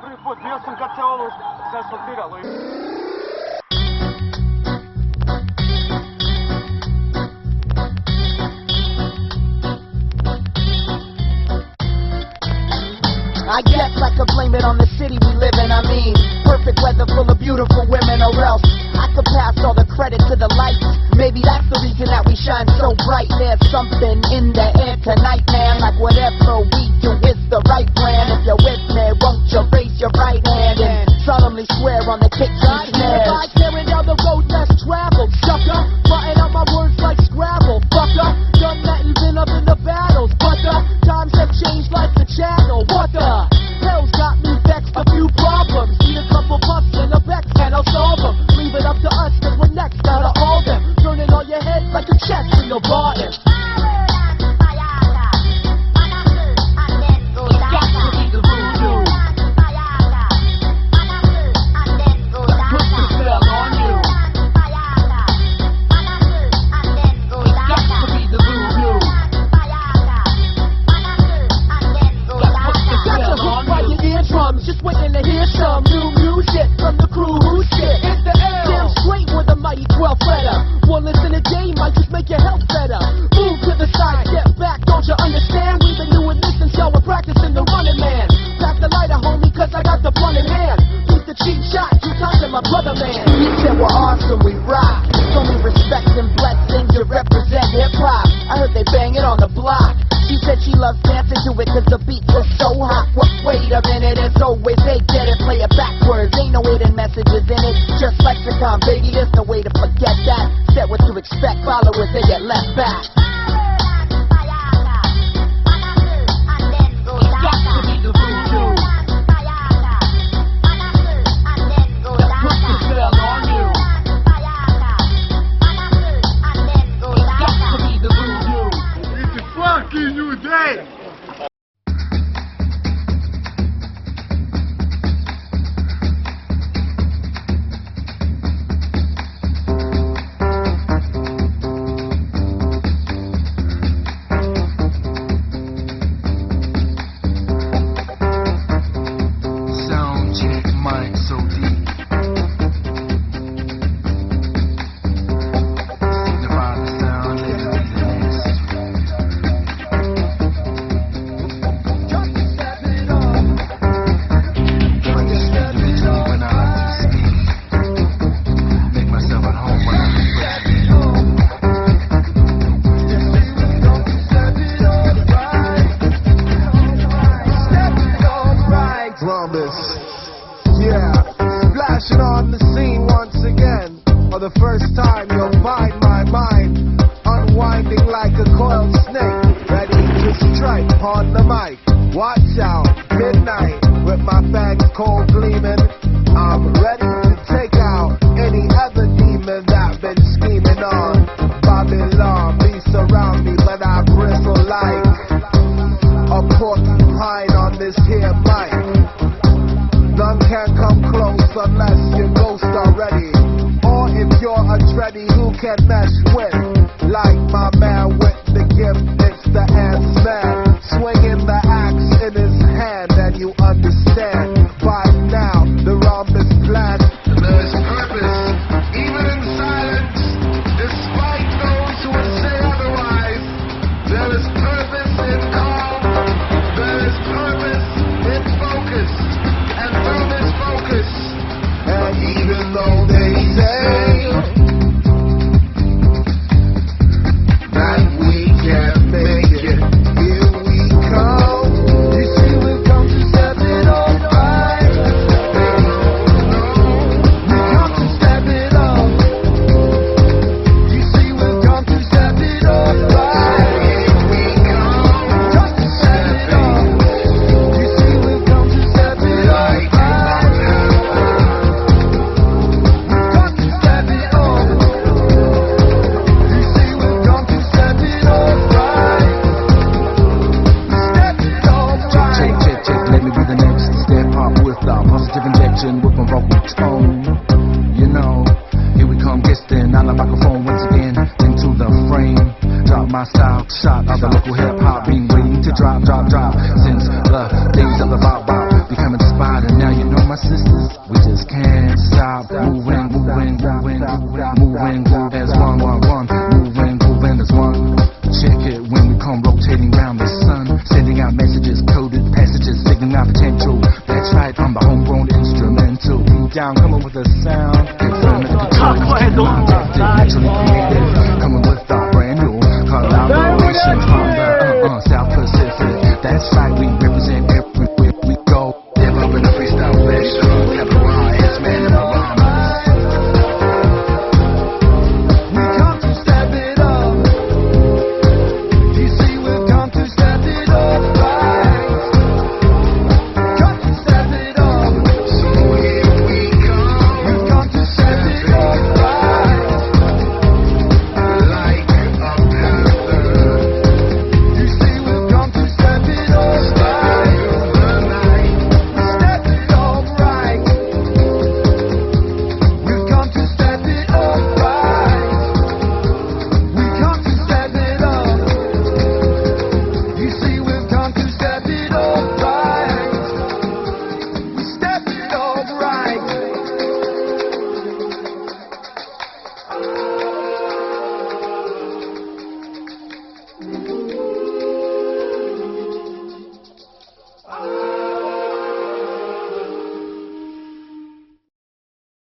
Prvi put bio sam kad se ovo asfaltiralo. I guess I could blame it on the city we live in, I mean perfect weather full of beautiful women, or else I could pass all the credit to the lights. Maybe that's the reason that we shine so bright. There's something in the air tonight, man. Like whatever we do is the right plan. If you're with me, won't you raise your right hand and solemnly swear on the kicks and snares. If I carry down the road less traveled, sucker, writing out my words like Scrabble, fucker. Done that and been up in the battles, but the times have changed like the channel. What the hell's got me vexed? A few problems, need a couple puffs and a vex, and I'll solve them. Leave it up to us, cause we're next out of all them. Turning on your head like a chest in your bottom. Just waiting to hear some new music from the crew who's shit. It's the L. Damn straight with a mighty 12 letter. One listen a day might just make your health better. Move to the side, step back, don't you understand? We've been doing this since y'all were practicing the running man. Pack the lighter, homie, cause I got the blunt in hand. Beat the cheap shot, 2 times in my brother, man. He said we're awesome, we rock. So many respects and blessings to represent hip-hop. I heard they bang it on the block. She said she loves dancing to it cause the beat was so hot. What? Wait a minute, as always they get it, play it backwards. Ain't no hidden messages in it, just lexicon, baby, there's no way to forget that. Said what to expect, followers they get left back. Yeah, splashing on the scene once again. For the first time you'll find my mind unwinding like a coiled snake, ready to strike on the mic. Watch out, midnight, with my fangs cold gleaming. I'm ready to take out any other demon that been scheming on Babylon. Please surround me, but I bristle like a porcupine on this here mic. None can come close unless you're ghost already. Or if you're a dready who can mesh with, like my man with the gift, it's the ants man, swinging the axe in his hand, and you understand by now the rhombus plan. There's purpose, even in silence, despite those who would say otherwise. There is purpose in calm, there is purpose in focus. And through this focus, and even though they say that we can't make it, here we come. You see we've come to step it up right. We come to step it up. You see we've come to step it up right. Here we come. Just to step it up. You see we've come to step it up. Positive injection with my vocal tone. You know, here we come, guesting on the microphone once again into the frame. Drop my style, shot of the local hip hop, being waiting to drop. Since the days of the bop, become inspired, and now you down, coming with a sound. Naturally creative, coming with a brand new collaboration from the South Pacific. That's right, we